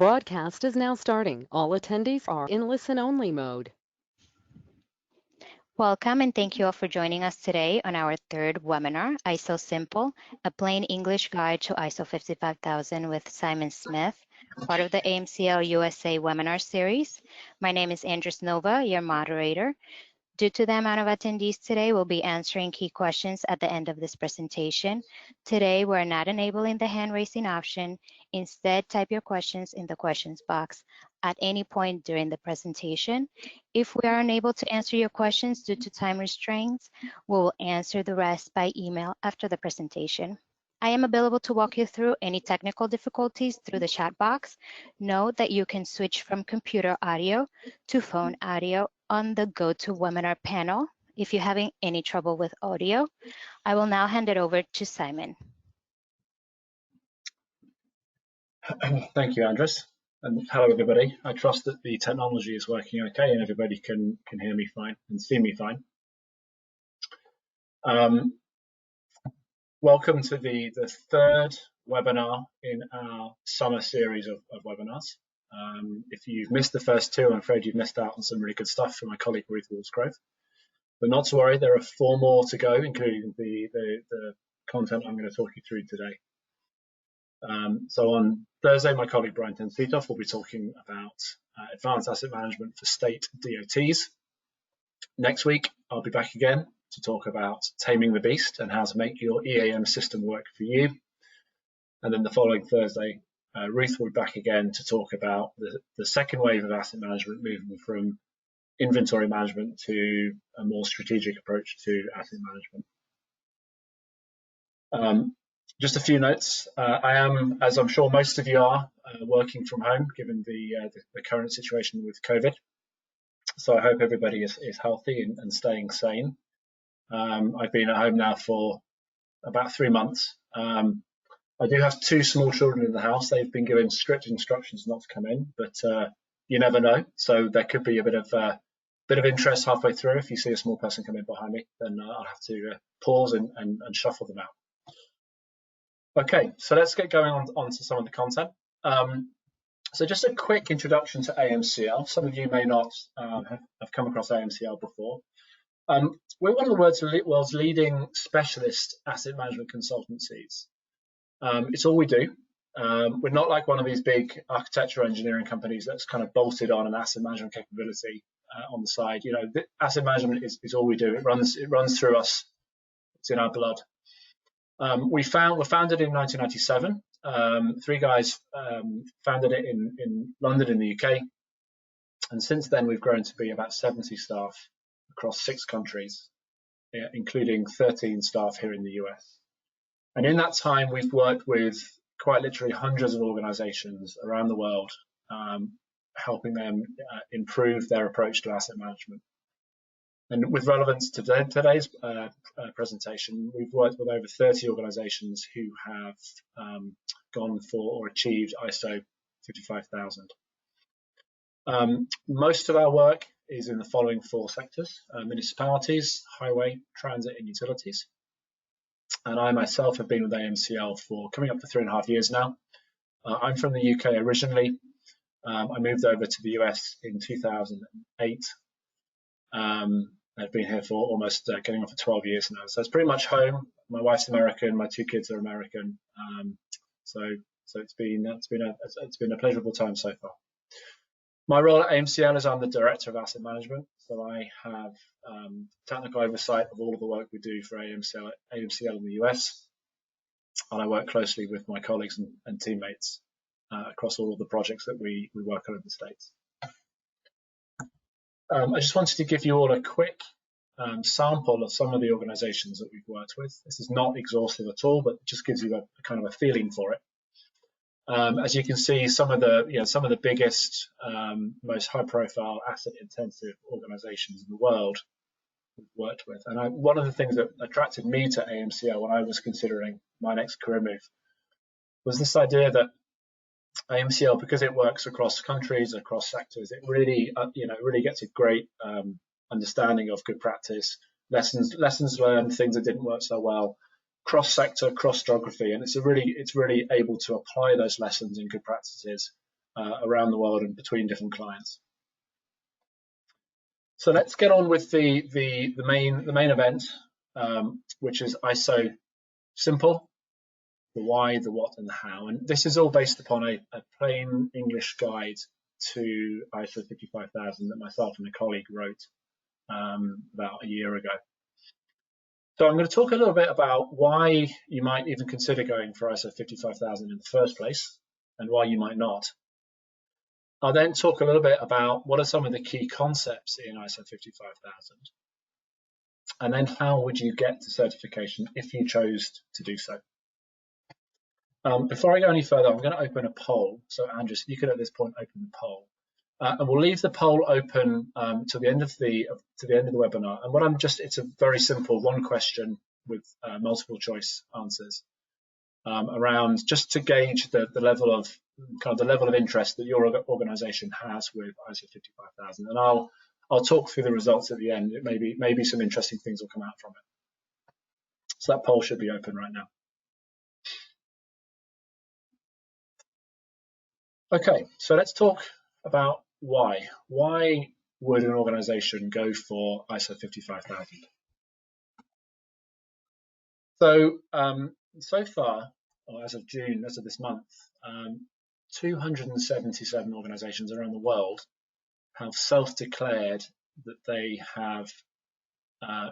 Broadcast is now starting. All attendees are in listen-only mode. Welcome and thank you all for joining us today on our third webinar, ISO Simple, a plain English guide to ISO 55000 with Simon Smith, part of the AMCL USA webinar series. My name is Andres Nova, your moderator. Due to the amount of attendees today, we'll be answering key questions at the end of this presentation. Today, we're not enabling the hand-raising option. Instead, type your questions in the questions box at any point during the presentation. If we are unable to answer your questions due to time restraints, we will answer the rest by email after the presentation. I am available to walk you through any technical difficulties through the chat box. Note that you can switch from computer audio to phone audio on the GoToWebinar panel if you're having any trouble with audio. I will now hand it over to Simon. Thank you, Andres. And hello, everybody. I trust that the technology is working okay and everybody can hear me fine and see me fine. Welcome to the third webinar in our summer series of webinars. If you've missed the first two, I'm afraid you've missed out on some really good stuff from my colleague Ruth Woolsgrove. But not to worry, there are 4 more to go, including the content I'm going to talk you through today. So on Thursday, my colleague Brian Tensitoff will be talking about advanced asset management for state DOTs. Next week, I'll be back again to talk about taming the beast and how to make your EAM system work for you. And then the following Thursday, Ruth will be back again to talk about the second wave of asset management, moving from inventory management to a more strategic approach to asset management. Just a few notes. I am, as I'm sure most of you are, working from home given the current situation with COVID. So I hope everybody is healthy and staying sane. I've been at home now for about 3 months. I do have 2 small children in the house. They've been given strict instructions not to come in, but you never know. So there could be a bit of interest halfway through. If you see a small person come in behind me, then I'll have to pause and shuffle them out. Okay, so let's get going on to some of the content. So just a quick introduction to AMCL. Some of you may not have come across AMCL before. We're one of the world's leading specialist asset management consultancies. It's all we do. We're not like one of these big architecture engineering companies that's kind of bolted on an asset management capability on the side. You know, asset management is all we do. It runs through us. It's in our blood. We're founded in 1997. 3 guys founded it in London in the UK. And since then, we've grown to be about 70 staff across 6 countries, including 13 staff here in the US. And in that time, we've worked with quite literally hundreds of organizations around the world, helping them improve their approach to asset management. And with relevance to today's presentation, we've worked with over 30 organizations who have gone for or achieved ISO 55000. Most of our work is in the following 4 sectors: municipalities, highway, transit, and utilities. And I myself have been with AMCL for coming up to 3.5 years now. I'm from the UK originally. I moved over to the US in 2008. I've been here for almost getting on for 12 years now. So it's pretty much home. My wife's American. My 2 kids are American. So it's been a pleasurable time so far. My role at AMCL is I'm the Director of Asset Management. So I have technical oversight of all of the work we do for AMCL in the US. And I work closely with my colleagues and teammates across all of the projects that we work on in the States. I just wanted to give you all a quick sample of some of the organizations that we've worked with. This is not exhaustive at all, but it just gives you a kind of a feeling for it. As you can see, some of the biggest, most high-profile asset-intensive organizations in the world we've worked with. And one of the things that attracted me to AMCL when I was considering my next career move was this idea that AMCL, because it works across countries, across sectors, it really, really gets a great understanding of good practice, lessons learned, things that didn't work so well, cross-sector, cross-geography, and it's really able to apply those lessons and good practices around the world and between different clients. So let's get on with the main event, which is ISO Simple, the why, the what, and the how. And this is all based upon a plain English guide to ISO 55000 that myself and a colleague wrote about a year ago. So I'm going to talk a little bit about why you might even consider going for ISO 55000 in the first place and why you might not. I'll then talk a little bit about what are some of the key concepts in ISO 55000, and then how would you get to certification if you chose to do so. Before I go any further, I'm going to open a poll. So Andrew, if you could at this point open the poll, and we'll leave the poll open to the end of the webinar. And what it's a very simple one question with multiple choice answers around just to gauge the level of interest that your organization has with ISO 55000. And I'll talk through the results at the end. Maybe some interesting things will come out from it. So that poll should be open right now. Okay, so let's talk about why. Why would an organization go for ISO 55000? So, so far, or as of June, as of this month, 277 organizations around the world have self-declared that they have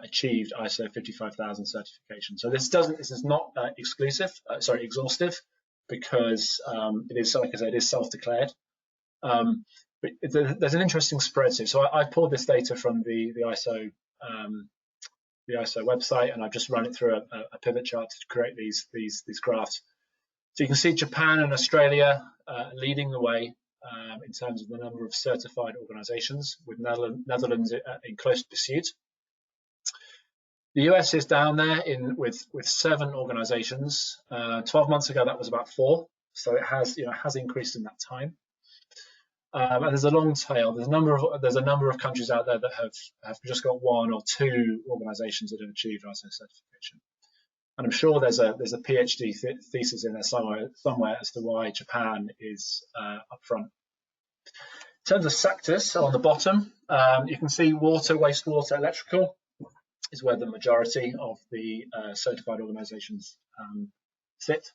achieved ISO 55000 certification. So this is not exhaustive, because it is, like I said, it is self-declared. But there's an interesting spread here. So I pulled this data from the ISO website, and I've just run it through a pivot chart to create these graphs. So you can see Japan and Australia leading the way in terms of the number of certified organizations, with Netherlands in close pursuit. The US is down there with 7 organizations. 12 months ago, that was about 4. So it has increased in that time. And there's a long tail. There's a number of countries out there that have just got 1 or 2 organizations that have achieved ISO certification. And I'm sure there's a PhD thesis in there somewhere as to why Japan is up front. In terms of sectors, so on the bottom, you can see water, wastewater, electrical is where the majority of the certified organizations sit.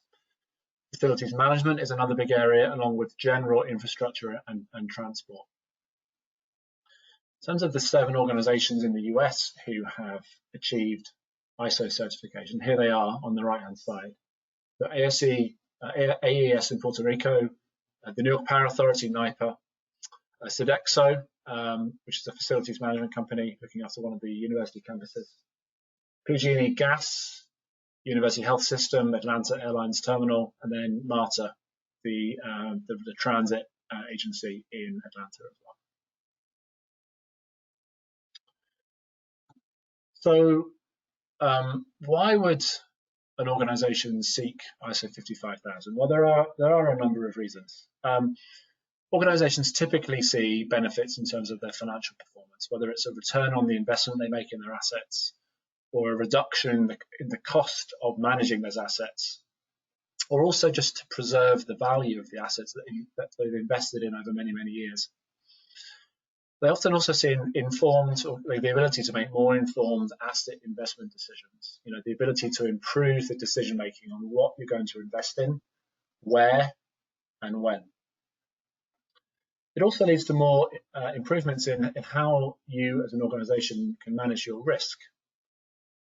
Facilities management is another big area, along with general infrastructure and transport. In terms of the 7 organizations in the US who have achieved ISO certification, here they are on the right-hand side. The AES in Puerto Rico, the New York Power Authority, NYPA, Sodexo, which is a facilities management company looking after one of the university campuses, PG&E Gas, University Health System, Atlanta Airlines Terminal, and then MARTA, the transit agency in Atlanta as well. So why would an organization seek ISO 55000? Well, there are a number of reasons. Organizations typically see benefits in terms of their financial performance, whether it's a return on the investment they make in their assets, or a reduction in the cost of managing those assets, or also just to preserve the value of the assets that they've invested in over many, many years. They often also see the ability to make more informed asset investment decisions, the ability to improve the decision making on what you're going to invest in, where, and when. It also leads to more improvements in how you as an organization can manage your risk,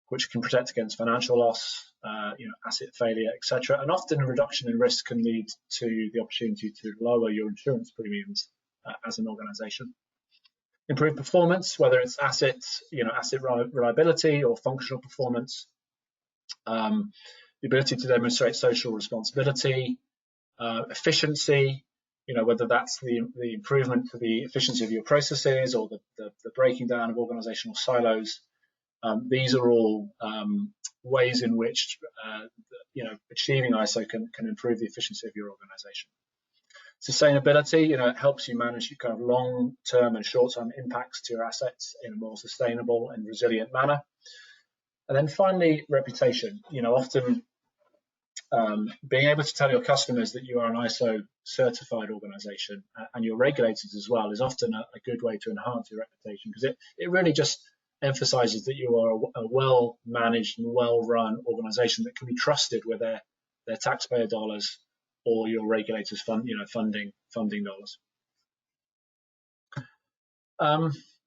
which can protect against financial loss, asset failure, etc. And often a reduction in risk can lead to the opportunity to lower your insurance premiums as an organization. Improve performance, whether it's asset reliability or functional performance. The ability to demonstrate social responsibility, efficiency, whether that's the improvement to the efficiency of your processes or the breaking down of organizational silos. These are all ways in which achieving ISO can improve the efficiency of your organization. Sustainability, it helps you manage your kind of long-term and short-term impacts to your assets in a more sustainable and resilient manner. And then finally, reputation. Often being able to tell your customers that you are an ISO certified organization and your regulators as well is often a good way to enhance your reputation, because it really just emphasizes that you are a well managed and well run organization that can be trusted with their taxpayer dollars or your regulators funding dollars.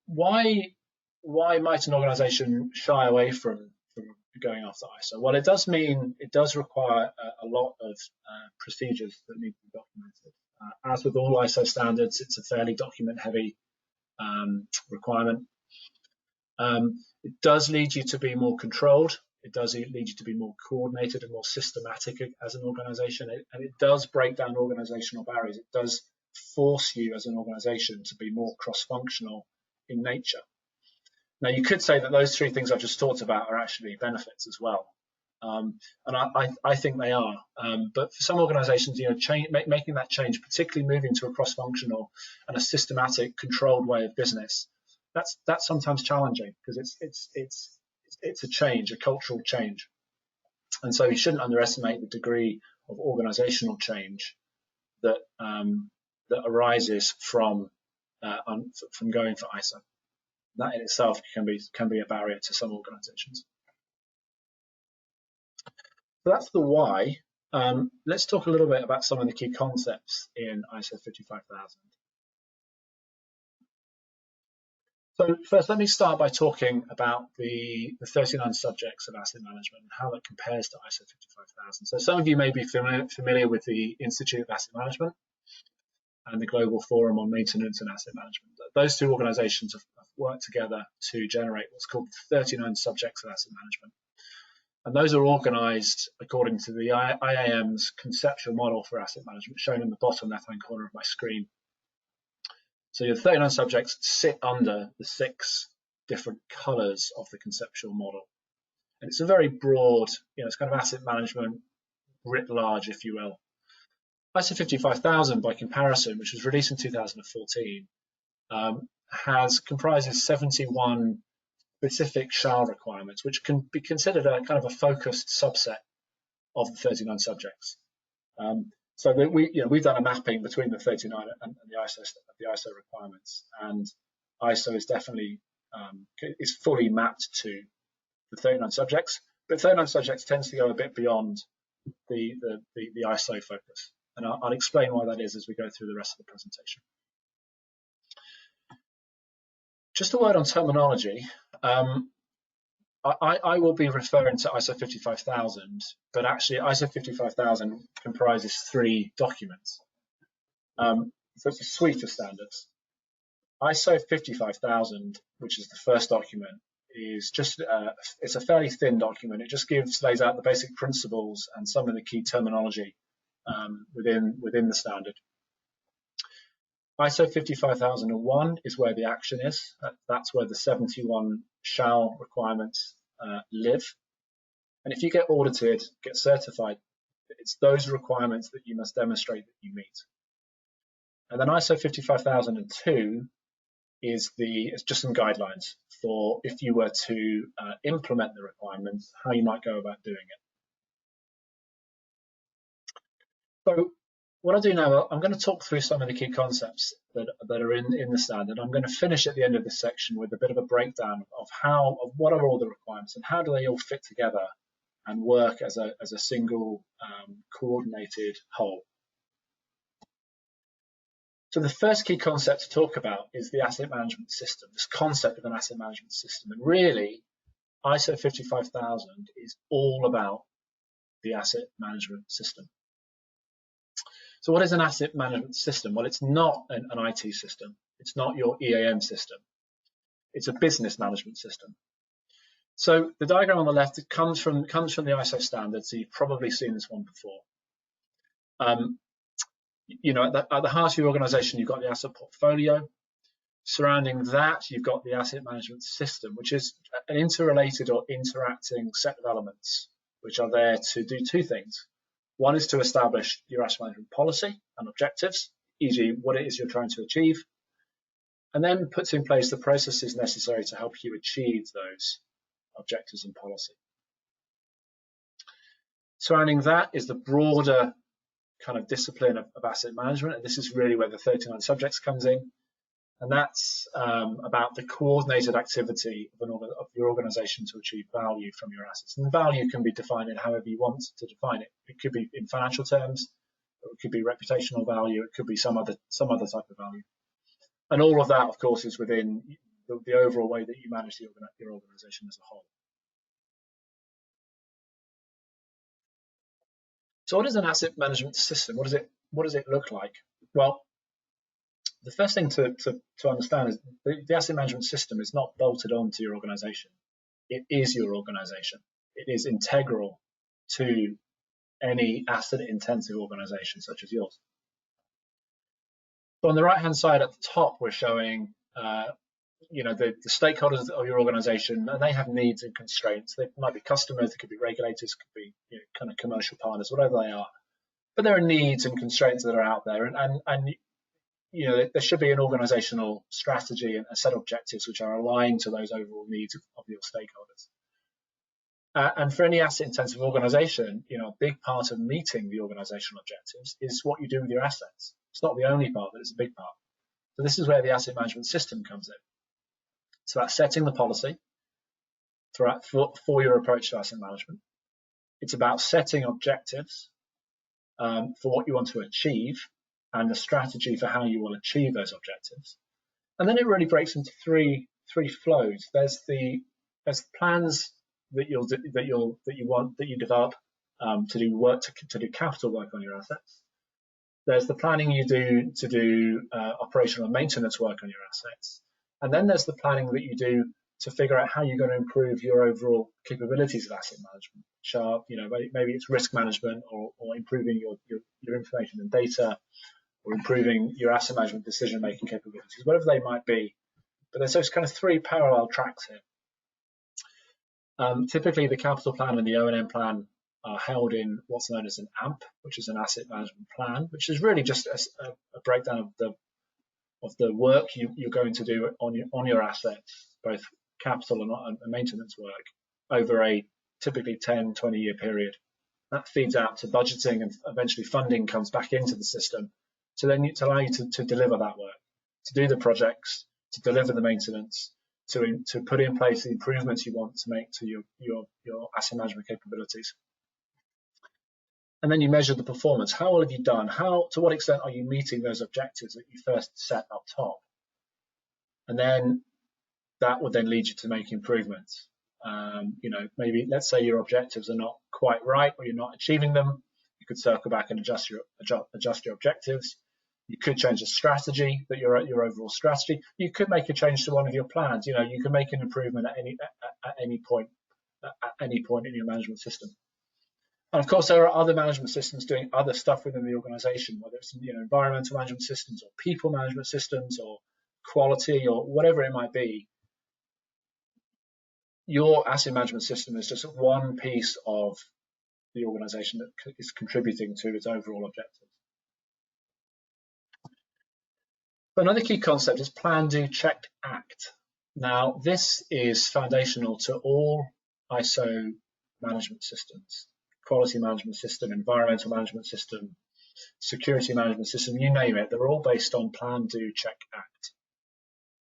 Why might an organization shy away from going after ISO? Well, it does require a lot of procedures that need to be documented. As with all ISO standards, it's a fairly document-heavy requirement. It does lead you to be more controlled. It does lead you to be more coordinated and more systematic as an organization, and it does break down organizational barriers. It does force you as an organization to be more cross-functional in nature. Now, you could say that those three things I've just talked about are actually benefits as well, and I think they are. But for some organisations, making that change, particularly moving to a cross-functional and a systematic, controlled way of business, that's sometimes challenging because it's a change, a cultural change, and so you shouldn't underestimate the degree of organisational change that arises from going for ISO. That in itself can be a barrier to some organizations. So that's the why. Let's talk a little bit about some of the key concepts in ISO 55000. So first, let me start by talking about the 39 subjects of asset management and how that compares to ISO 55000. So some of you may be familiar with the Institute of Asset Management and the Global Forum on Maintenance and Asset Management. Those two organizations have worked together to generate what's called 39 subjects of asset management. And those are organized according to the IAM's conceptual model for asset management, shown in the bottom left-hand corner of my screen. So your 39 subjects sit under the 6 different colors of the conceptual model. And it's a very broad, it's kind of asset management writ large, if you will. ISO 55000, by comparison, which was released in 2014, comprises 71 specific shall requirements, which can be considered a kind of a focused subset of the 39 subjects. So that we've done a mapping between the 39 and the ISO requirements, and ISO is definitely is fully mapped to the 39 subjects. But 39 subjects tends to go a bit beyond the ISO focus. And I'll explain why that is as we go through the rest of the presentation. Just a word on terminology. I will be referring to ISO 55000, but actually ISO 55000 comprises 3 documents. So it's a suite of standards. ISO 55000, which is the first document, is just it's a fairly thin document. It just lays out the basic principles and some of the key terminology within the standard. ISO 55001 is where the action is. That's where the 71 shall requirements live. And if you get audited, get certified, it's those requirements that you must demonstrate that you meet. And then ISO 55002 is just some guidelines for if you were to implement the requirements, how you might go about doing it. So what I'll do now, I'm going to talk through some of the key concepts that are in the standard. I'm going to finish at the end of this section with a bit of a breakdown of what are all the requirements and how do they all fit together and work as a single coordinated whole. So the first key concept to talk about is the asset management system, this concept of an asset management system. And really, ISO 55000 is all about the asset management system. So what is an asset management system? Well, it's not an IT system. It's not your EAM system. It's a business management system. So the diagram on the left, it comes from the ISO standard, so you've probably seen this one before. At the heart of your organization, you've got the asset portfolio. Surrounding that, you've got the asset management system, which is an interrelated or interacting set of elements, which are there to do 2 things. One is to establish your asset management policy and objectives, e.g. what it is you're trying to achieve, and then puts in place the processes necessary to help you achieve those objectives and policy. Surrounding that is the broader kind of discipline of asset management, and this is really where the 39 subjects comes in, and that's about the coordinated activity of your organization to achieve value from your assets. And the value can be defined in however you want to define it. It could be in financial terms, or it could be reputational value, it could be some other type of value. And all of that, of course, is within the overall way that you manage your organization as a whole. So what is an asset management system? What does it look like? Well, the first thing to understand is the asset management system is not bolted onto your organization. It is your organization. It is integral to any asset-intensive organization such as yours. So on the right-hand side at the top, we're showing the stakeholders of your organization, and they have needs and constraints. They might be customers, they could be regulators, could be kind of commercial partners, whatever they are. But there are needs and constraints that are out there, and there should be an organizational strategy and a set of objectives which are aligned to those overall needs of your stakeholders. And for any asset-intensive organization, a big part of meeting the organizational objectives is what you do with your assets. It's not the only part, but it's a big part. So this is where the asset management system comes in. So that's setting the policy for your approach to asset management. It's about setting objectives for what you want to achieve and the strategy for how you will achieve those objectives. And then it really breaks into three flows. There's plans that you develop to do work to do capital work on your assets. There's the planning you do to do operational and maintenance work on your assets. And then there's the planning that you do to figure out how you're going to improve your overall capabilities of asset management, which are, maybe it's risk management or improving your information and data, or improving your asset management decision-making capabilities, whatever they might be. But there's those kind of three parallel tracks here. Typically, the capital plan and the O&M plan are held in what's known as an AMP, which is an asset management plan, which is really just a breakdown of the work you're going to do on your assets, both capital and maintenance work, over a typically 10, 20-year period. That feeds out to budgeting, and eventually funding comes back into the system to allow you to deliver that work, to do the projects, to deliver the maintenance, to put in place the improvements you want to make to your asset management capabilities. And then you measure the performance. How well have you done? To what extent are you meeting those objectives that you first set up top? And then that would then lead you to make improvements. Maybe let's say your objectives are not quite right, or you're not achieving them. You could circle back and adjust your objectives. You could change the strategy, your overall strategy. You could make a change to one of your plans. You can make an improvement at any point in your management system. And of course, there are other management systems doing other stuff within the organization, whether it's environmental management systems or people management systems or quality or whatever it might be. Your asset management system is just one piece of the organization that is contributing to its overall objectives. Another key concept is plan, do, check, act. Now, this is foundational to all ISO management systems. Quality management system, environmental management system, security management system, you name it, they're all based on plan, do, check, act.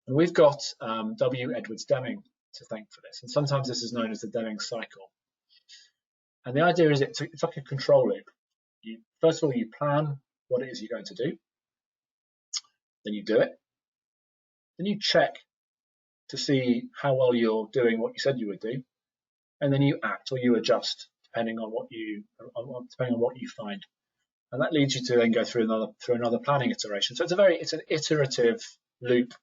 And we've got W. Edwards Deming to thank for this, and sometimes this is known as the Deming cycle. And the idea is it's like a control loop. First of all, you plan what it is you're going to do, then you do it, then you check to see how well you're doing what you said you would do, and then you act or you adjust depending on what you find, and that leads you to then go through another planning iteration. So it's an iterative loop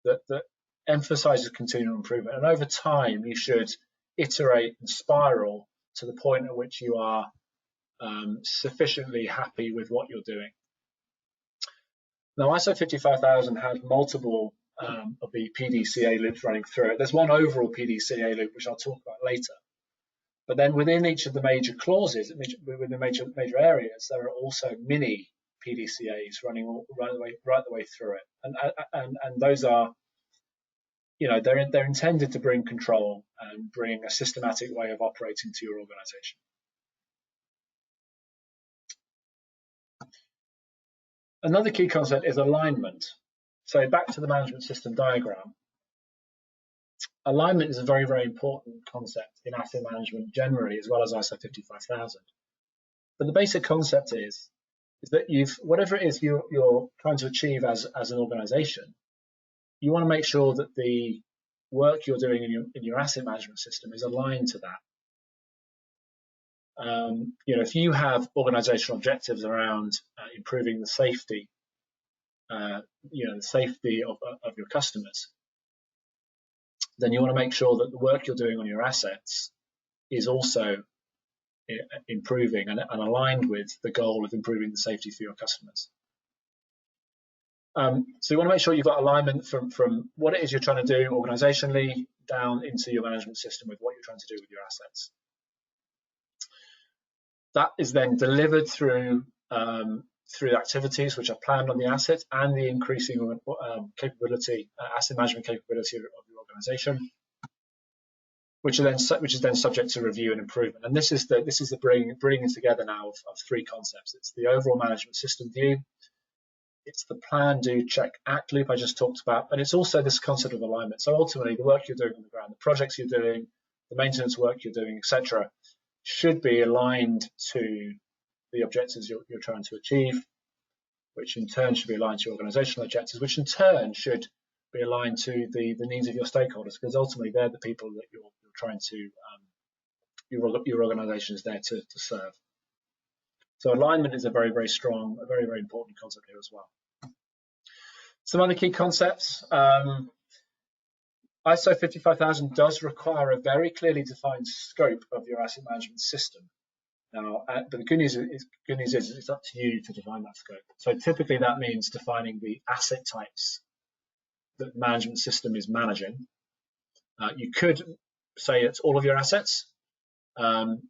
that emphasizes continual improvement, and over time you should iterate and spiral to the point at which you are sufficiently happy with what you're doing. Now, ISO 55000 has multiple of the PDCA loops running through it. There's one overall PDCA loop, which I'll talk about later. But then within each of the major clauses, within the major areas, there are also mini PDCAs running right the way through it. And those are, they're intended to bring control and bring a systematic way of operating to your organization. Another key concept is alignment. So back to the management system diagram. Alignment is a very, very important concept in asset management generally, as well as ISO 55000. But the basic concept is that whatever it is you're trying to achieve as an organization, you want to make sure that the work you're doing in your asset management system is aligned to that. If you have organizational objectives around improving the safety, the safety of your customers, then you want to make sure that the work you're doing on your assets is also improving and aligned with the goal of improving the safety for your customers. So you want to make sure you've got alignment from what it is you're trying to do organizationally down into your management system with what you're trying to do with your assets. That is then delivered through activities which are planned on the asset and the increasing capability, asset management capability of your organization, which is then subject to review and improvement. And this is the bringing together now of three concepts. It's the overall management system view, it's the plan, do, check, act loop I just talked about, and it's also this concept of alignment. So ultimately, the work you're doing on the ground, the projects you're doing, the maintenance work you're doing, etc., should be aligned to the objectives you're trying to achieve, which in turn should be aligned to your organizational objectives, which in turn should be aligned to the needs of your stakeholders, because ultimately they're the people that you're trying to, your organization is there to serve. So alignment is a very, very strong, a very, very important concept here as well. Some other key concepts. ISO 55000 does require a very clearly defined scope of your asset management system. Now, but the good news is it's up to you to define that scope. So typically that means defining the asset types that the management system is managing. You could say it's all of your assets. Many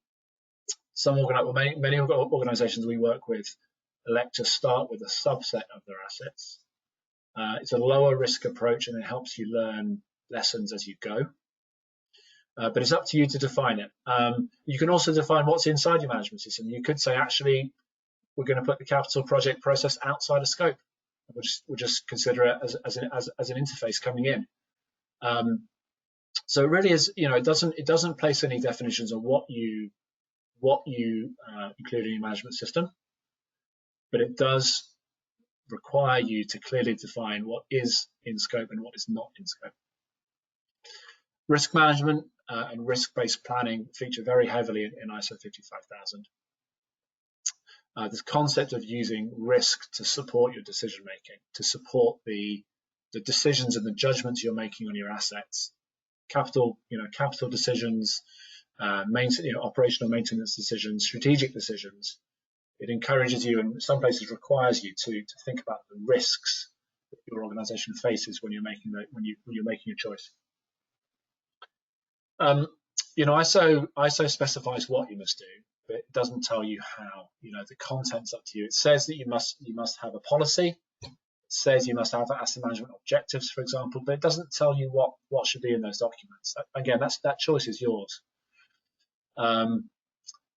organizations we work with elect to start with a subset of their assets. It's a lower risk approach and it helps you learn lessons as you go. But it's up to you to define it. You can also define what's inside your management system. You could say, actually, we're going to put the capital project process outside of scope. We'll just consider it as an interface coming in. So it really is, it doesn't place any definitions on what you include in your management system, but it does require you to clearly define what is in scope and what is not in scope. Risk management and risk-based planning feature very heavily in ISO 55000. This concept of using risk to support your decision making, to support the decisions and the judgments you're making on your assets, capital decisions, operational maintenance decisions, strategic decisions. It encourages you, and in some places requires you to think about the risks that your organization faces when you're making a choice. ISO specifies what you must do, but it doesn't tell you how. The content's up to you. It says that you must have a policy. It says you must have asset management objectives, for example, but it doesn't tell you what should be in those documents. Again, that choice is yours.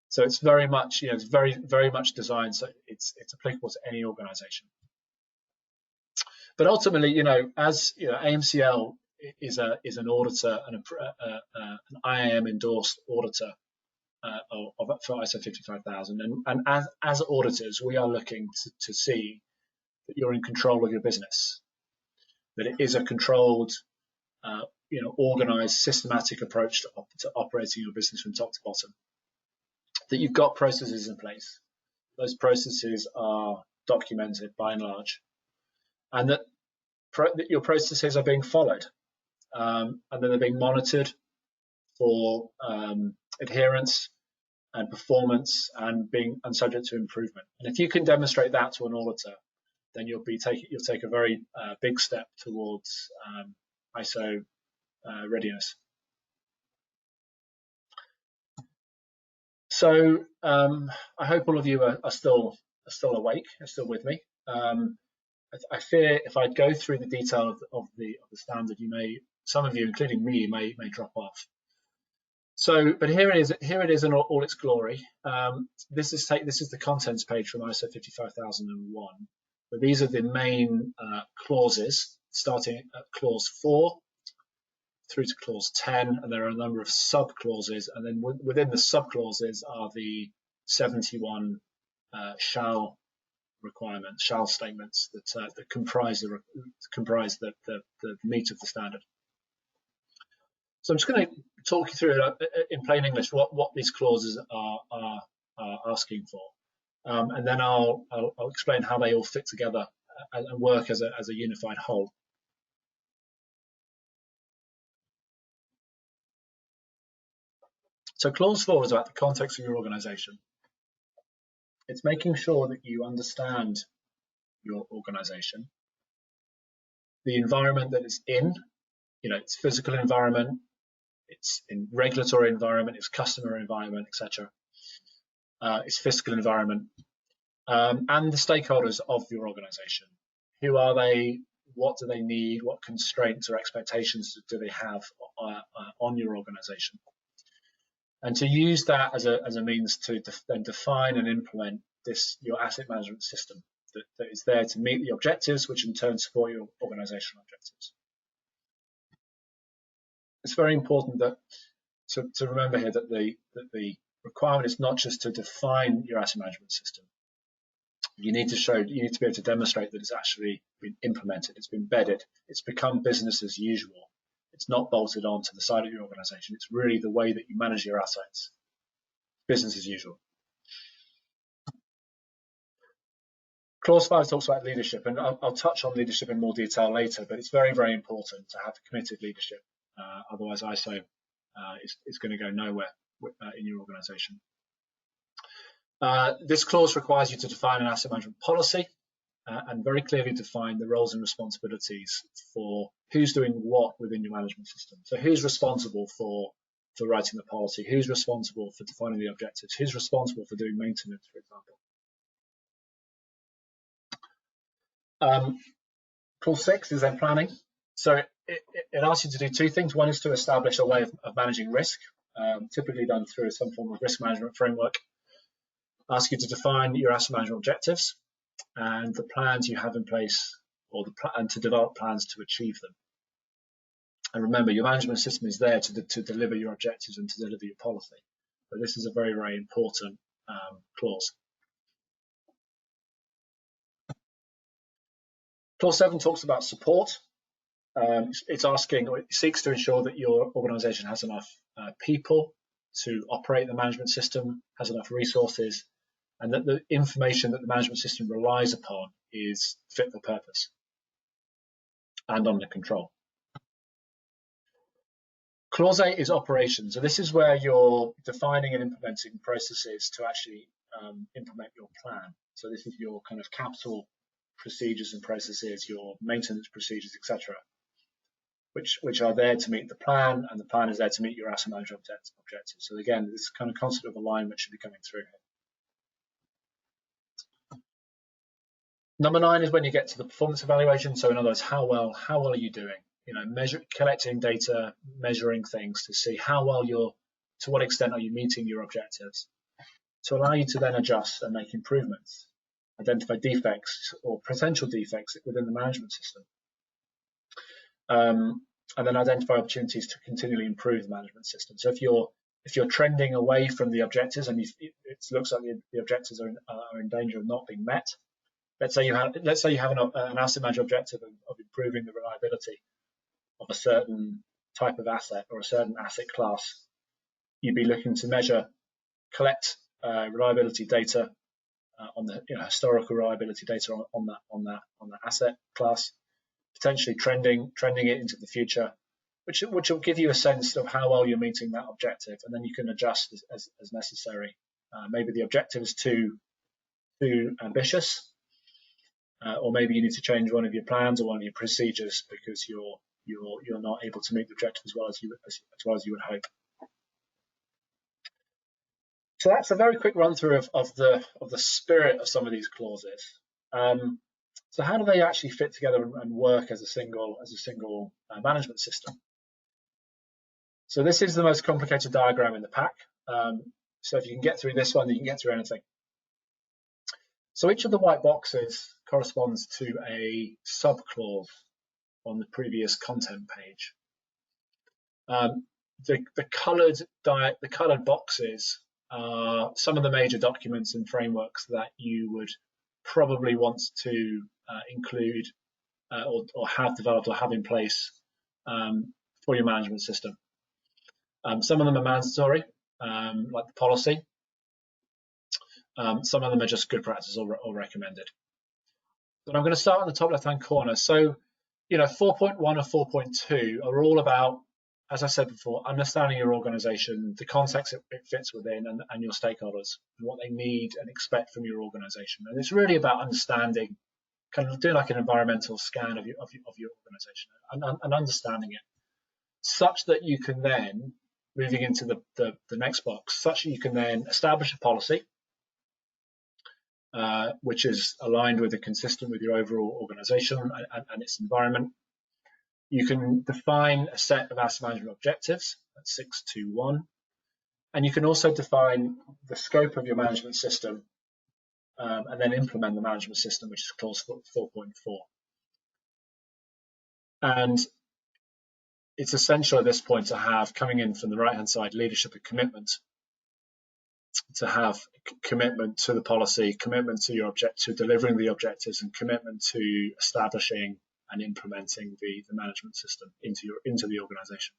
So it's very much, it's very, very much designed so it's applicable to any organization. But ultimately, as AMCL is an auditor, an IAM endorsed auditor for ISO 55000, and as auditors, we are looking to see that you're in control of your business, that it is a controlled, organized, systematic approach to operating your business from top to bottom, that you've got processes in place. Those processes are documented by and large, and that your processes are being followed, and that they're being monitored for adherence and performance and subject to improvement. And if you can demonstrate that to an auditor, then you'll take a very big step towards ISO readiness. So I hope all of you are still awake, are still with me. I fear if I go through the detail of the standard, some of you, including me, may drop off. So, but here it is in all its glory. This is the contents page from ISO 55001. But these are the main clauses, starting at clause 4 through to clause 10, and there are a number of sub-clauses, and then within the sub-clauses are the 71 shall requirements, shall statements that comprise the meat of the standard. So I'm just going to talk you through in plain English what these clauses are asking for, and then I'll explain how they all fit together and work as a unified whole. So clause 4 is about the context of your organization. It's making sure that you understand your organization, the environment that it's in, its physical environment, its regulatory environment, its customer environment, etc., its fiscal environment, and the stakeholders of your organization. Who are they? What do they need? What constraints or expectations do they have on your organization? And to use that as a means to then define and implement your asset management system that is there to meet the objectives, which in turn support your organizational objectives. It's very important to remember here that the requirement is not just to define your asset management system. You need to be able to demonstrate that it's actually been implemented, it's been embedded, it's become business as usual. It's not bolted on to the side of your organization. It's really the way that you manage your assets. Business as usual. Clause 5 talks about leadership, and I'll touch on leadership in more detail later, but it's very, very important to have committed leadership. Otherwise, ISO is going to go nowhere in your organization. This clause requires you to define an asset management policy and very clearly define the roles and responsibilities for who's doing what within your management system. So who's responsible for writing the policy, who's responsible for defining the objectives, who's responsible for doing maintenance, for example. Clause 6 is then planning. So it asks you to do two things. One is to establish a way of managing risk, typically done through some form of risk management framework. Ask you to define your asset management objectives and the plans you have in place, and to develop plans to achieve them. And remember, your management system is there to deliver your objectives and to deliver your policy. But this is a very, very important clause. Clause 7 talks about support. It seeks to ensure that your organization has enough people to operate the management system, has enough resources, and that the information that the management system relies upon is fit for purpose and under control. Clause 8 is operations. So this is where you're defining and implementing processes to actually implement your plan. So this is your kind of capital procedures and processes, your maintenance procedures, etc., which are there to meet the plan, and the plan is there to meet your asset management objectives. So again, this kind of concept of alignment should be coming through here. Number 9 is when you get to the performance evaluation. So in other words, how well are you doing? Collecting data, measuring things to see to what extent are you meeting your objectives, to allow you to then adjust and make improvements, identify defects or potential defects within the management system, and then identify opportunities to continually improve the management system. So if you're trending away from the objectives and it looks like the objectives are in danger of not being met, let's say you have an asset management objective of improving the reliability of a certain type of asset or a certain asset class, you'd be looking to collect reliability data on the historical reliability data on that asset class, potentially trending it into the future, which will give you a sense of how well you're meeting that objective, and then you can adjust as necessary. Maybe the objective is too ambitious, or maybe you need to change one of your plans or one of your procedures because you're not able to meet the objective as well as you would hope. So that's a very quick run through of the spirit of some of these clauses. So how do they actually fit together and work as a single management system? So this is the most complicated diagram in the pack. So if you can get through this one, you can get through anything. So each of the white boxes corresponds to a subclause on the previous content page. The coloured boxes are some of the major documents and frameworks that you would probably want to include or have developed or have in place for your management system. Some of them are mandatory, like the policy. Some of them are just good practice or recommended. But I'm going to start on the top left-hand corner. So, 4.1 or 4.2 are all about, as I said before, understanding your organization, the context it fits within, and your stakeholders, and what they need and expect from your organization. And it's really about understanding, kind of doing like an environmental scan of your organization and understanding it, such that you can then, moving into the next box, such that you can then establish a policy which is aligned with and consistent with your overall organization and its environment. You can define a set of asset management objectives at 6.2.1, and you can also define the scope of your management system and then implement the management system, which is clause 4.4. And it's essential at this point to have, coming in from the right-hand side, leadership and commitment, to have commitment to the policy, commitment to your to delivering the objectives, and commitment to establishing and implementing the management system into the organization.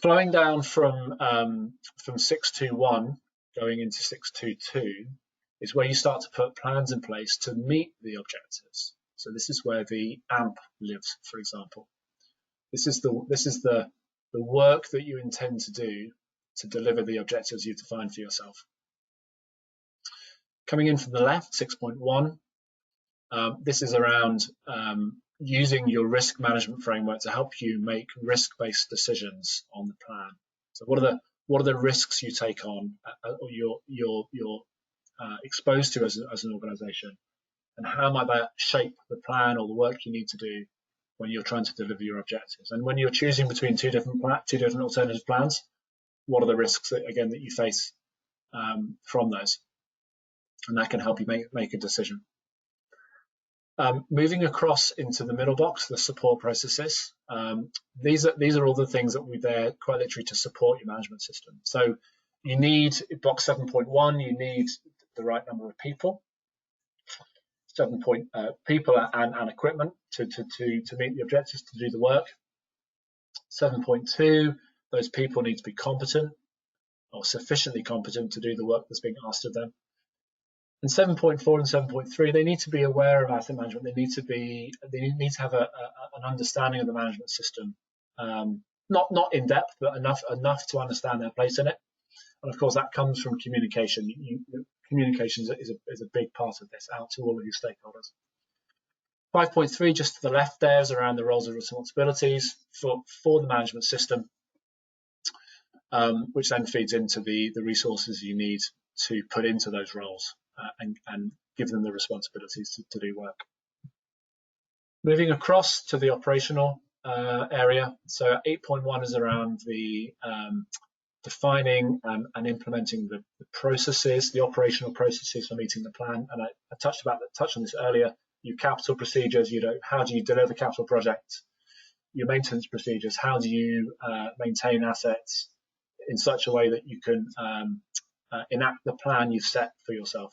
Flowing down from 6.2.1 going into 6.2.2 is where you start to put plans in place to meet the objectives. So this is where the AMP lives, for example. This is the work that you intend to do to deliver the objectives you've defined for yourself. Coming in from the left, 6.1, this is around using your risk management framework to help you make risk-based decisions on the plan. So what are the risks you take on, or you're exposed to as an organization, and how might that shape the plan or the work you need to do when you're trying to deliver your objectives? And when you're choosing between two different alternative plans, what are the risks that you face from those? And that can help you make a decision. Moving across into the middle box, the support processes. These are all the things that we're there quite literally to support your management system. So you need, box 7.1, you need the right number of people. People and equipment to meet the objectives, to do the work. 7.2, those people need to be competent or sufficiently competent to do the work that's being asked of them. And 7.4 and 7.3, they need to be aware of asset management. They need to have an understanding of the management system, not in depth, but enough to understand their place in it. And of course, that comes from communication. Communication is a big part of this, out to all of your stakeholders. 5.3, just to the left there, is around the roles and responsibilities for the management system, which then feeds into the resources you need to put into those roles and give them the responsibilities to do work. Moving across to the operational area, so 8.1 is around the defining and implementing the processes, the operational processes for meeting the plan. And I touched on this earlier. Your capital procedures, how do you deliver capital projects? Your maintenance procedures, how do you maintain assets in such a way that you can enact the plan you've set for yourself.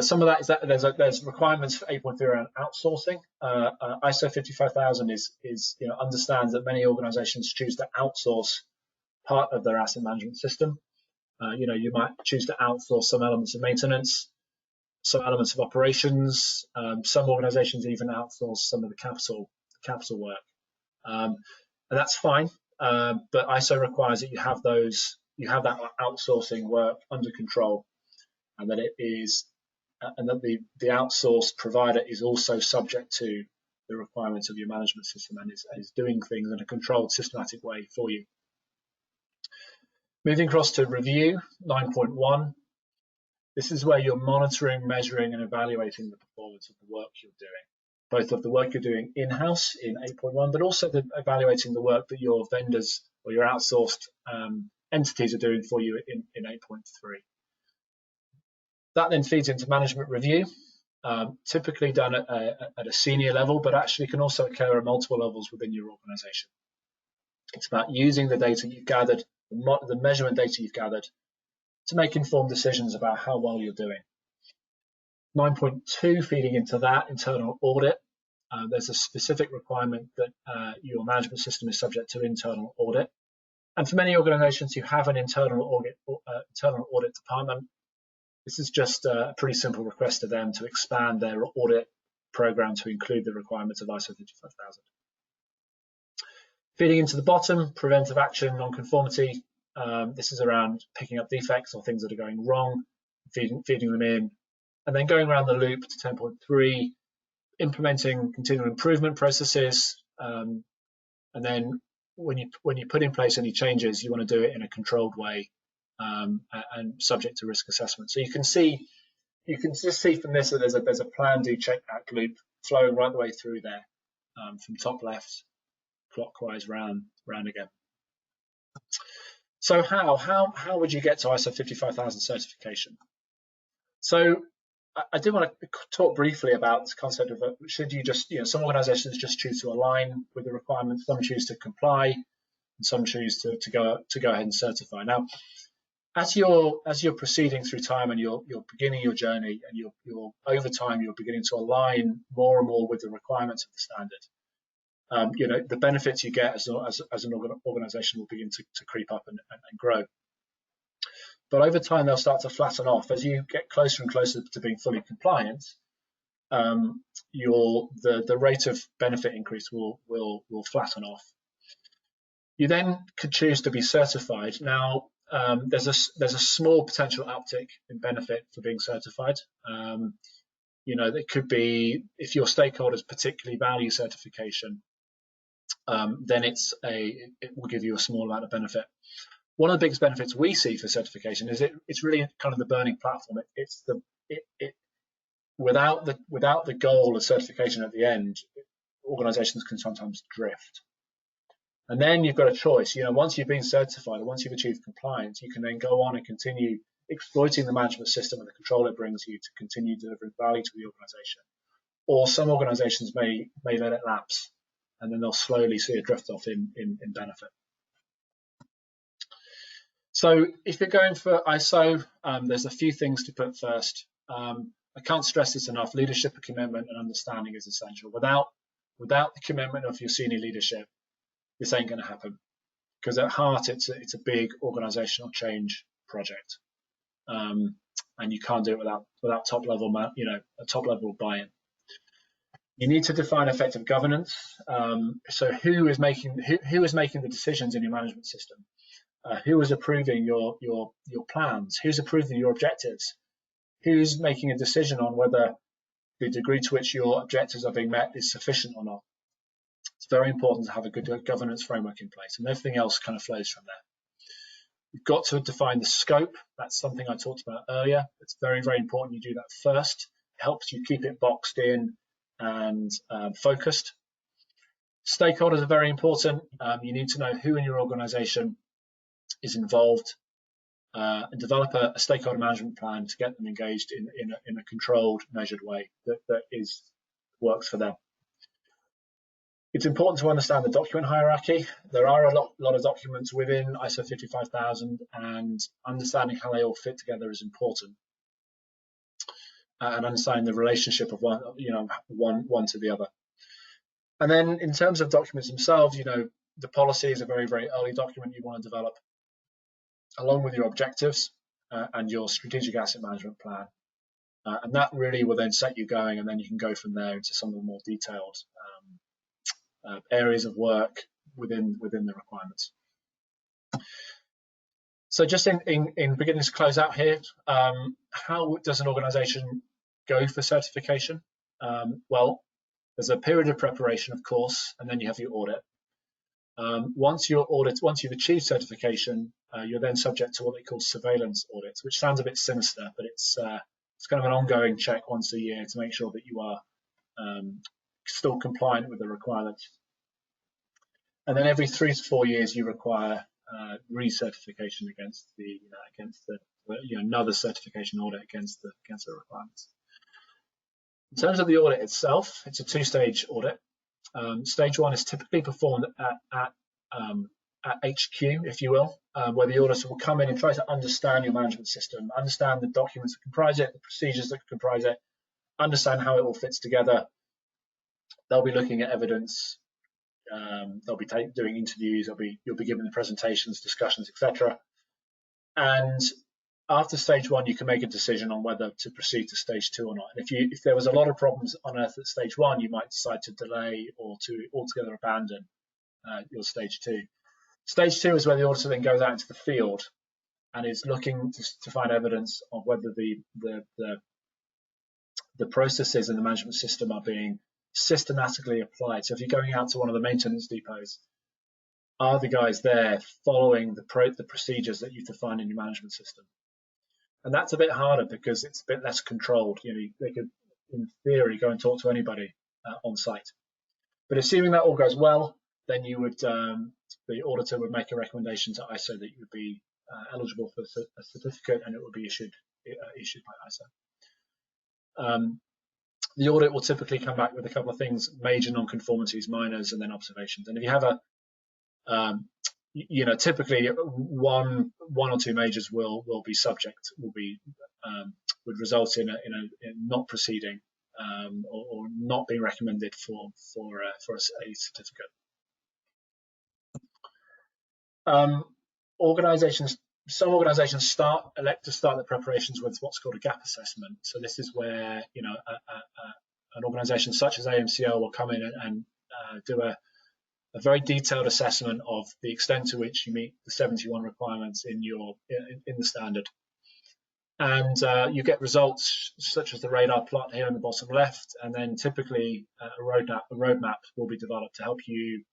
Some of that is that there's requirements for 8.3 around outsourcing. ISO 55000 understands that many organizations choose to outsource part of their asset management system. You might choose to outsource some elements of maintenance, some elements of operations. Some organizations even outsource some of the capital work, and that's fine. But ISO requires that you have that outsourcing work under control, and that the outsourced provider is also subject to the requirements of your management system and is doing things in a controlled, systematic way for you. Moving across to review, 9.1. This is where you're monitoring, measuring, and evaluating the performance of the work you're doing, both of the work you're doing in-house in 8.1, but also evaluating the work that your vendors or your outsourced entities are doing for you in 8.3. That then feeds into management review, typically done at a senior level, but actually can also occur at multiple levels within your organization. It's about using the data you've gathered, the measurement data you've gathered, to make informed decisions about how well you're doing. 9.2, feeding into that, internal audit. There's a specific requirement that your management system is subject to internal audit. And for many organizations who have an internal audit department, this is just a pretty simple request to them to expand their audit program to include the requirements of ISO 55000. Feeding into the bottom, preventive action, non-conformity. This is around picking up defects or things that are going wrong, feeding them in. And then going around the loop to 10.3, implementing continual improvement processes. And then when you put in place any changes, you want to do it in a controlled way and subject to risk assessment. So you can just see from this that there's a plan, do, check, act loop flowing right the way through there, from top left, clockwise round again. So how would you get to ISO 55000 certification? So I do want to talk briefly about this concept of should you just, some organizations just choose to align with the requirements, some choose to comply, and some choose to go ahead and certify. Now, as you're proceeding through time and you're beginning your journey, and you're over time you're beginning to align more and more with the requirements of the standard. The benefits you get as an organization will begin to creep up and grow. But over time, they'll start to flatten off. As you get closer and closer to being fully compliant, the rate of benefit increase will flatten off. You then could choose to be certified. Now, there's a small potential uptick in benefit for being certified. It could be, if your stakeholders particularly value certification, then it will give you a small amount of benefit. One of the biggest benefits we see for certification is it's really kind of the burning platform. Without the goal of certification at the end, organizations can sometimes drift. And then you've got a choice. Once you've been certified, or once you've achieved compliance, you can then go on and continue exploiting the management system and the control it brings you to continue delivering value to the organization. Or some organizations may let it lapse, and then they'll slowly see a drift off in benefit. So if you're going for ISO, there's a few things to put first. I can't stress this enough. Leadership, commitment, and understanding is essential. Without the commitment of your senior leadership, this ain't going to happen. Because at heart, it's a big organizational change project, and you can't do it without top level buy-in. You need to define effective governance. So who is making the decisions in your management system? Who is approving your plans? Who's approving your objectives? Who's making a decision on whether the degree to which your objectives are being met is sufficient or not? It's very important to have a good governance framework in place, and everything else kind of flows from there. You've got to define the scope. That's something I talked about earlier. It's very, very important you do that first. It helps you keep it boxed in and focused. Stakeholders are very important. You need to know who in your organization is involved, and develop a stakeholder management plan to get them engaged in a controlled, measured way that works for them. It's important to understand the document hierarchy. There are a lot of documents within ISO 55000, and understanding how they all fit together is important. And understanding the relationship of one to the other. And then in terms of documents themselves, the policy is a very, very early document you want to develop, along with your objectives and your strategic asset management plan. And that really will then set you going, and then you can go from there into some of the more detailed areas of work within the requirements. So just in beginning to close out here, how does an organization go for certification? Well, there's a period of preparation, of course, and then you have your audit. Once you've achieved certification, you're then subject to what they call surveillance audits, which sounds a bit sinister, but it's kind of an ongoing check once a year to make sure that you are still compliant with the requirements. And then every 3 to 4 years, you require recertification against the another certification audit against the requirements. In terms of the audit itself, it's a two-stage audit. Stage one is typically performed at HQ, if you will, where the auditor will come in and try to understand your management system, understand the documents that comprise it, the procedures that comprise it, understand how it all fits together. They'll be looking at evidence. They'll be doing interviews. You'll be given the presentations, discussions, etc. And after stage one, you can make a decision on whether to proceed to stage two or not. And if there was a lot of problems unearthed at stage one, you might decide to delay or to altogether abandon your stage two. Stage two is where the auditor then goes out into the field and is looking to find evidence of whether the processes in the management system are being systematically applied. So if you're going out to one of the maintenance depots, are the guys there following the procedures that you've defined in your management system? And that's a bit harder because it's a bit less controlled. They could, in theory, go and talk to anybody on site. But assuming that all goes well, then the auditor would make a recommendation to ISO that you would be eligible for a certificate, and it would be issued by ISO. The audit will typically come back with a couple of things: major non-conformities, minors, and then observations. And if you have typically one or two majors would result in not proceeding or not being recommended for a certificate. Some organizations elect to start the preparations with what's called a gap assessment. So this is where an organization such as AMCL will come in and do a very detailed assessment of the extent to which you meet the 71 requirements in the standard. And you get results such as the radar plot here in the bottom left, and then typically a roadmap will be developed to help you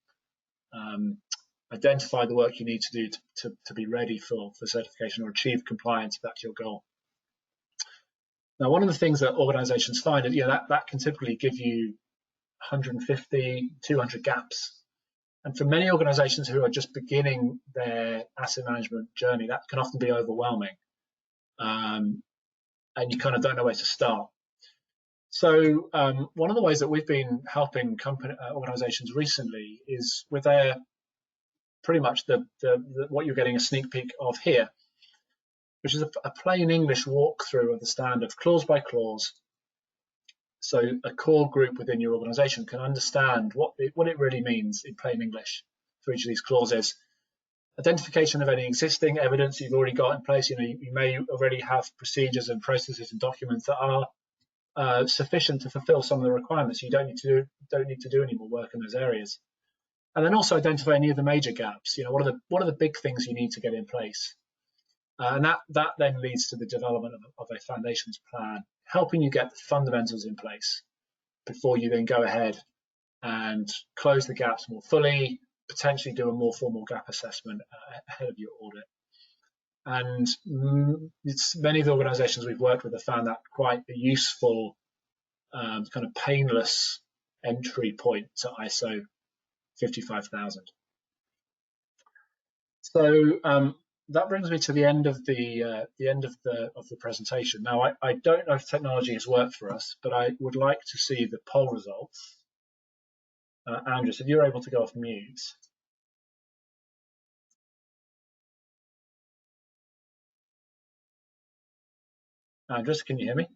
identify the work you need to do to be ready for certification or achieve compliance if that's your goal. Now, one of the things that organizations find is that can typically give you 150, 200 gaps. And for many organizations who are just beginning their asset management journey, that can often be overwhelming. And you kind of don't know where to start. So one of the ways that we've been helping organizations recently is with pretty much what you're getting a sneak peek of here, which is a plain English walkthrough of the standard, clause by clause. So a core group within your organization can understand what it really means in plain English for each of these clauses. Identification of any existing evidence you've already got in place. You may already have procedures and processes and documents that are sufficient to fulfill some of the requirements. You don't need to do any more work in those areas. And then also identify any of the major gaps. What are the big things you need to get in place? And that then leads to the development of a foundations plan, helping you get the fundamentals in place before you then go ahead and close the gaps more fully, potentially do a more formal gap assessment ahead of your audit. And many of the organizations we've worked with have found that quite a useful, kind of painless entry point to ISO 55000. So that brings me to the end of the presentation. Now, I don't know if technology has worked for us, but I would like to see the poll results. Andres, if you're able to go off mute. Andres, can you hear me?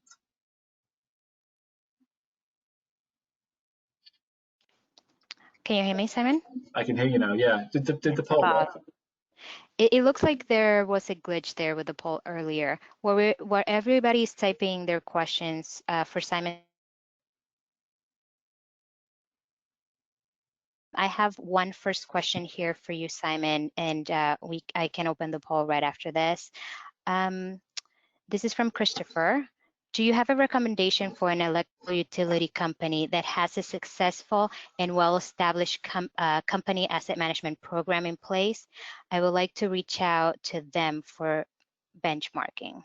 Can you hear me, Simon? I can hear you now, yeah. Did the poll work? It looks like there was a glitch there with the poll earlier, where everybody's typing their questions for Simon. I have one first question here for you, Simon, and I can open the poll right after this. This is from Christopher. Do you have a recommendation for an electrical utility company that has a successful and well-established company asset management program in place? I would like to reach out to them for benchmarking.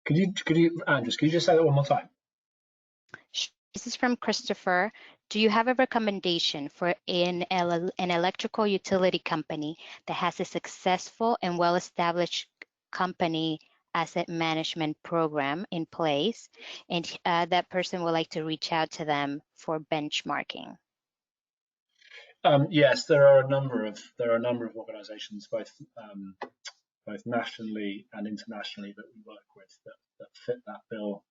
Could you, Andres, could you just say that one more time? This is from Christopher. Do you have a recommendation for an electrical utility company that has a successful and well-established company asset management program in place, and that person would like to reach out to them for benchmarking? Yes, there are a number of organisations, both nationally and internationally, that we work with that fit that bill,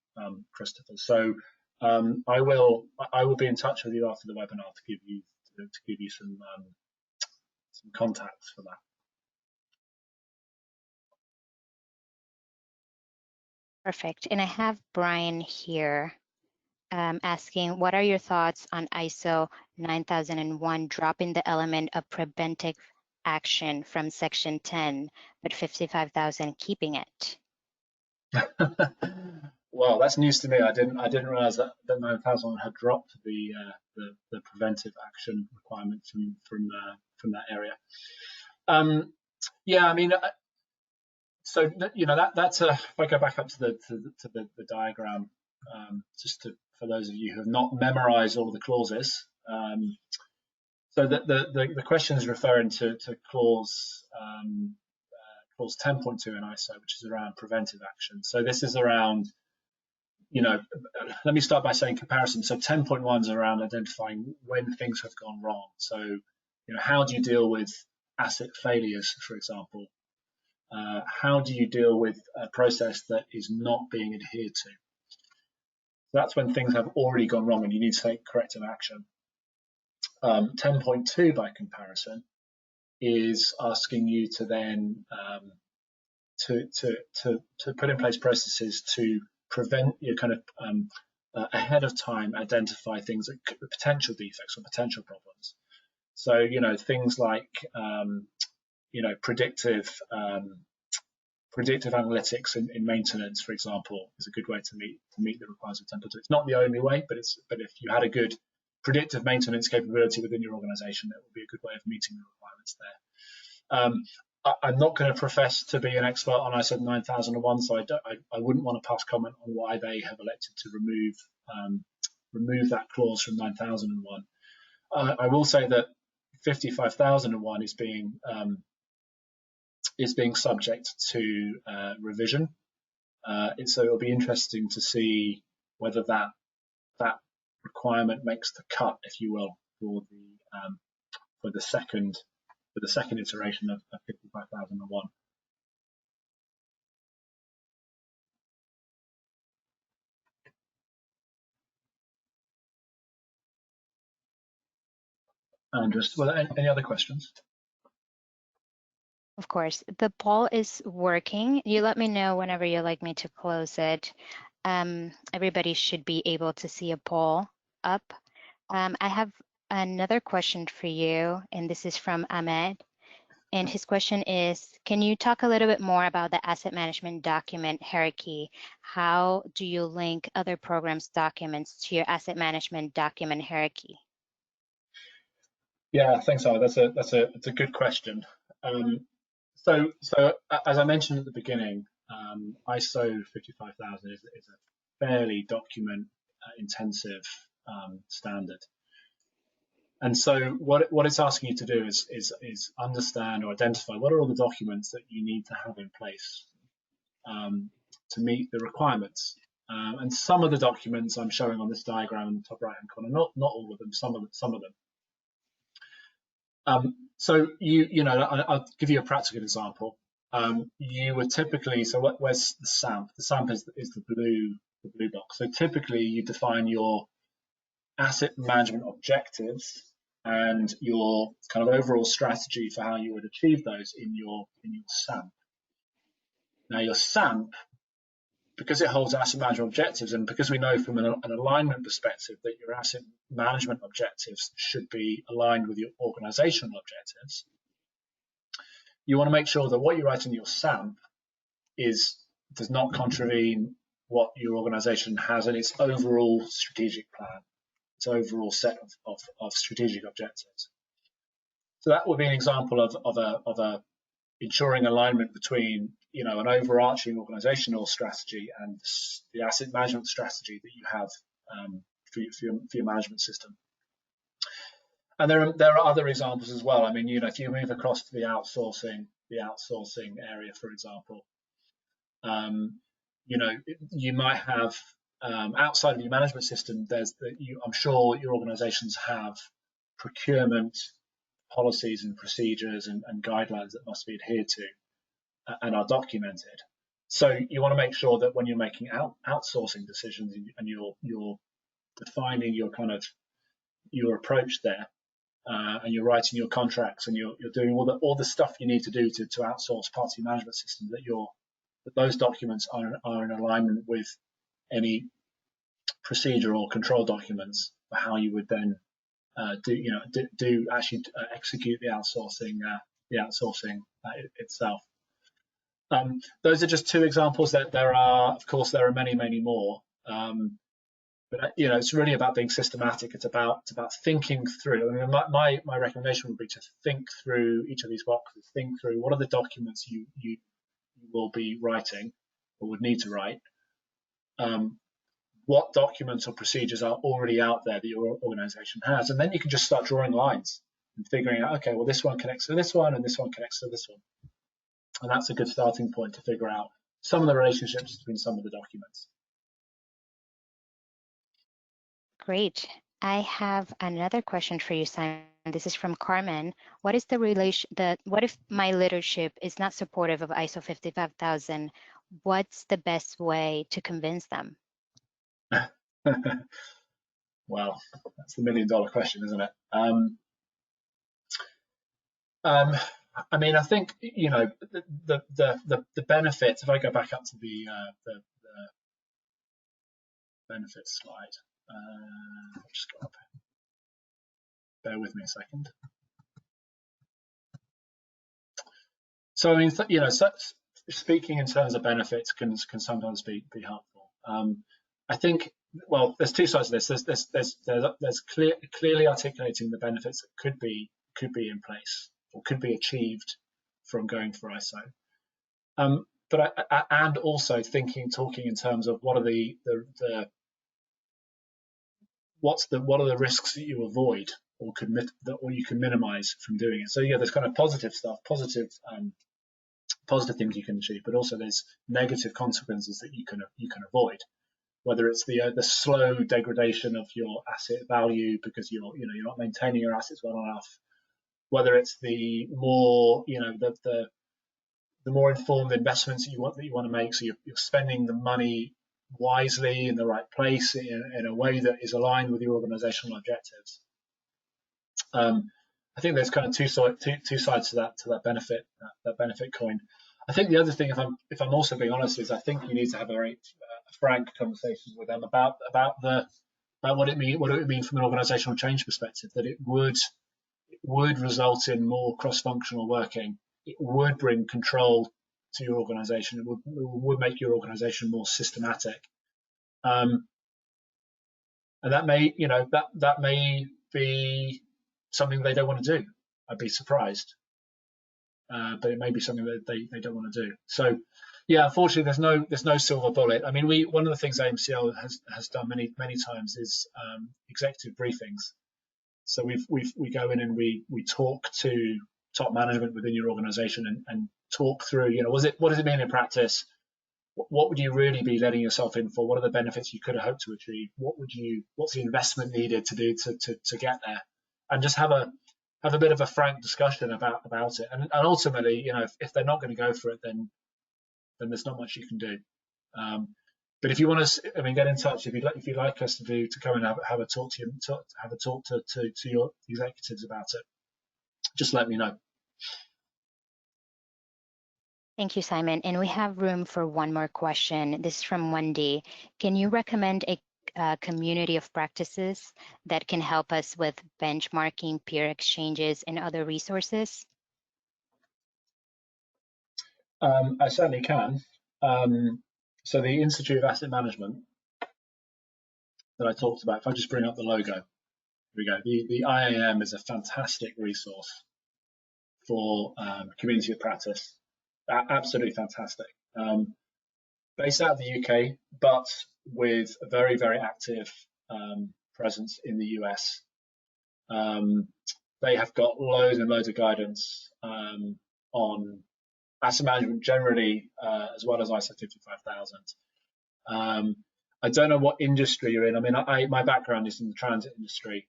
Christopher. So I will be in touch with you after the webinar to give you some contacts for that. Perfect. And I have Brian here asking, what are your thoughts on ISO 9001 dropping the element of preventive action from section 10, but 55,000 keeping it? Well, that's news to me. I didn't realize that 9000 had dropped the preventive action requirement from that area. Yeah, I mean, so that's a. If I go back up to the diagram, just for those of you who have not memorized all of the clauses. So the question is referring to clause 10.2 in ISO, which is around preventive action. So this is around, let me start by saying comparison. So 10.1 is around identifying when things have gone wrong. So, how do you deal with asset failures, for example? How do you deal with a process that is not being adhered to? That's when things have already gone wrong and you need to take corrective action. 10.2 by comparison is asking you to then to put in place processes to prevent ahead of time identify things that could be potential defects or potential problems. So things like predictive analytics in maintenance, for example, is a good way to meet the requirements of 10.2. It's not the only way, but if you had a good predictive maintenance capability within your organization, that would be a good way of meeting the requirements there. I'm not going to profess to be an expert on ISO 9001, so I wouldn't want to pass comment on why they have elected to remove that clause from 9001. I will say that 55,001 is being subject to revision. So it'll be interesting to see whether that requirement makes the cut, if you will, for the second iteration of 55,001. And any other questions? Of course, the poll is working. You let me know whenever you'd like me to close it. Everybody should be able to see a poll up. I have another question for you, and this is from Ahmed. And his question is, can you talk a little bit more about the asset management document hierarchy? How do you link other programs' documents to your asset management document hierarchy? Yeah, thanks, Ara. That's a good question. So as I mentioned at the beginning, ISO 55000 is a fairly document intensive standard. And so what it's asking you to do is understand or identify what are all the documents that you need to have in place to meet the requirements. And some of the documents I'm showing on this diagram in the top right hand corner, not all of them, some of them. So I'll give you a practical example. You would typically, so where's the SAMP? The SAMP is the blue box. So typically you define your asset management objectives and your kind of overall strategy for how you would achieve those in your SAMP. Now your SAMP, because it holds asset management objectives, and because we know from an alignment perspective that your asset management objectives should be aligned with your organizational objectives, you want to make sure that what you write in your SAMP does not contravene what your organization has in its overall strategic plan, its overall set of strategic objectives. So that would be an example of ensuring alignment between an overarching organizational strategy and the asset management strategy that you have for your management system. And there are other examples as well. I mean, if you move across to the outsourcing area, for example, you might have outside of your management system. I'm sure your organisations have procurement policies and procedures and guidelines that must be adhered to and are documented. So you want to make sure that when you're making outsourcing decisions and you're defining your approach there, and you're writing your contracts and you're doing all the stuff you need to do to outsource parts of your management system, that those documents are in alignment with any procedure or control documents for how you would then execute the outsourcing itself. Those are just two examples. That there are many more. But it's really about being systematic. It's about thinking through. I mean, my recommendation would be to think through each of these boxes. Think through what are the documents you will be writing or would need to write. What documents or procedures are already out there that your organisation has, and then you can just start drawing lines and figuring out, okay, well, this one connects to this one, and this one connects to this one, and that's a good starting point to figure out some of the relationships between some of the documents. Great. I have another question for you, Simon. This is from Carmen. What is what if my leadership is not supportive of ISO 55000? What's the best way to convince them? Well, that's the $1 million question, isn't it? I mean, I think the benefits. If I go back up to the benefits slide, just go up. Bear with me a second. So I mean, speaking in terms of benefits can sometimes be helpful. I think, well, there's two sides to this. There's clearly articulating the benefits that could be in place or could be achieved from going for ISO. And also talking in terms of what are the risks that you avoid or you can minimize from doing it. So yeah, there's kind of positive stuff, positive things you can achieve, but also there's negative consequences that you can avoid. Whether it's the slow degradation of your asset value because you're not maintaining your assets well enough, whether it's the more the more informed investments that you want to make, so you're spending the money wisely in the right place in a way that is aligned with your organizational objectives. I think there's kind of two sides to that benefit coin. I think the other thing, if I'm also being honest, is I think you need to have a very frank conversation with them about what it would mean from an organizational change perspective. That it would result in more cross-functional working. It would bring control to your organization. It would make your organization more systematic. And that may that may be something they don't want to do. I'd be surprised. But it may be something that they don't want to do. So, yeah, unfortunately, there's no silver bullet. I mean, one of the things AMCL has done many times is executive briefings. So we go in and we talk to top management within your organisation and talk through, what does it mean in practice? What would you really be letting yourself in for? What are the benefits you could have hoped to achieve? What's the investment needed to do to get there? And just have a bit of a frank discussion about it, and ultimately, if they're not going to go for it, then there's not much you can do. But if you want to, get in touch. If you'd like us to come and have a talk to your executives about it, just let me know. Thank you, Simon. And we have room for one more question. This is from Wendy. Can you recommend a community of practices that can help us with benchmarking, peer exchanges, and other resources? I certainly can. So the Institute of Asset Management that I talked about, if I just bring up the logo, here we go. The IAM is a fantastic resource for community of practice. Absolutely fantastic. Based out of the UK, but with a very, very active presence in the US. They have got loads and loads of guidance on asset management generally, as well as ISO 55000. I don't know what industry you're in. I mean, my background is in the transit industry,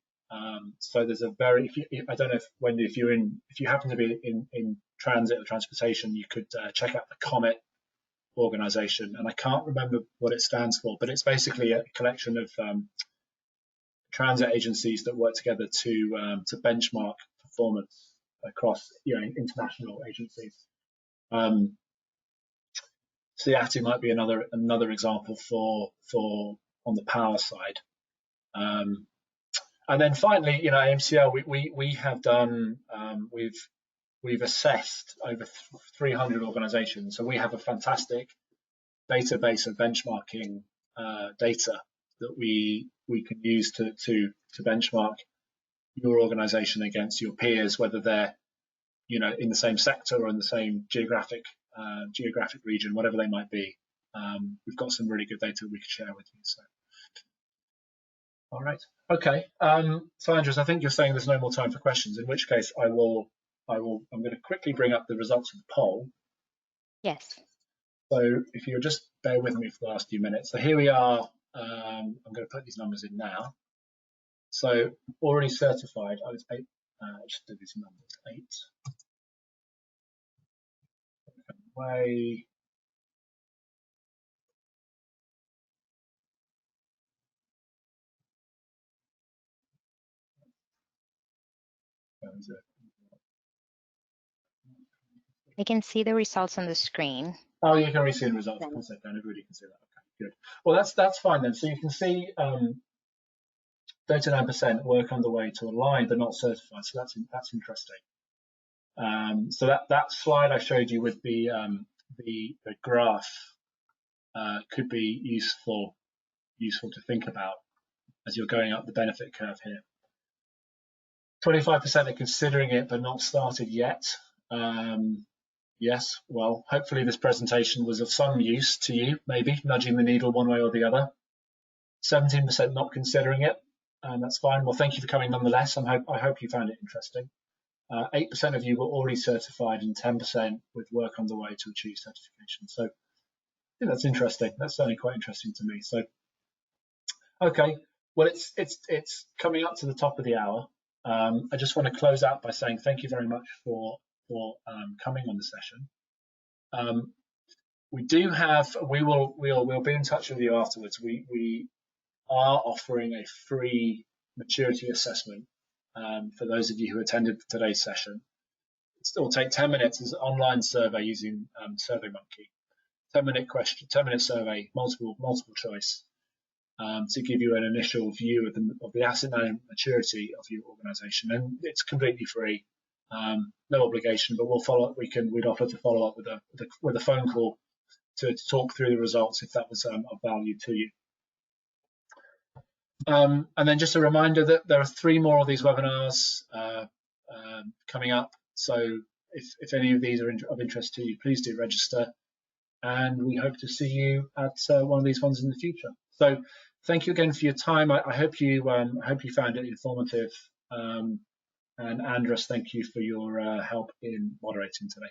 so there's a very. I don't know if Wendy, if you happen to be in transit or transportation, you could check out the COMET organization, and I can't remember what it stands for, but it's basically a collection of transit agencies that work together to benchmark performance across international agencies. CIATI might be another example for on the power side. And then finally, AMCL, we have done we've assessed over 300 organizations, so we have a fantastic database of benchmarking data that we can use to benchmark your organization against your peers, whether they're in the same sector or in the same geographic region, whatever they might be. We've got some really good data we could share with you. So, all right, okay. So Andres, I think you're saying there's no more time for questions. In which case, I'm going to quickly bring up the results of the poll. Yes. So if you'll just bear with me for the last few minutes. So here we are. I'm going to put these numbers in now. So already certified. I was 8. Just do these numbers. 8. Way. I can see the results on the screen. Oh, you can already see the results. Of course I can. Everybody can see that. Okay, good. Well, that's fine then. So you can see 39% work underway to align but not certified. So that's interesting. So that slide I showed you with the graph could be useful to think about as you're going up the benefit curve here. 25% are considering it but not started yet. Yes, well, hopefully this presentation was of some use to you, maybe nudging the needle one way or the other. 17% not considering it, and that's fine. Well, thank you for coming nonetheless. I hope you found it interesting. 8% of you were already certified and 10% with work underway to achieve certification. So I think that's interesting. That's certainly quite interesting to me. So, okay, well, it's coming up to the top of the hour. I just want to close out by saying thank you very much for coming on the session. We'll be in touch with you afterwards. We are offering a free maturity assessment for those of you who attended today's session. It'll take 10 minutes. It's an online survey using SurveyMonkey. 10-minute survey, multiple choice, to give you an initial view of the asset management maturity of your organisation, and it's completely free. No obligation, but we'll follow up. We'd offer to follow up with a phone call to talk through the results if that was of value to you. And then just a reminder that there are 3 more of these webinars coming up. So if any of these are of interest to you, please do register. And we hope to see you at one of these ones in the future. So thank you again for your time. I hope you found it informative. And Andres, thank you for your help in moderating today.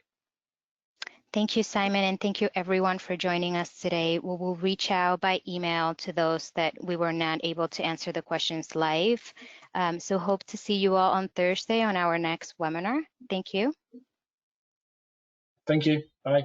Thank you, Simon, and thank you everyone for joining us today. We will reach out by email to those that we were not able to answer the questions live. So hope to see you all on Thursday on our next webinar. Thank you. Thank you. Bye.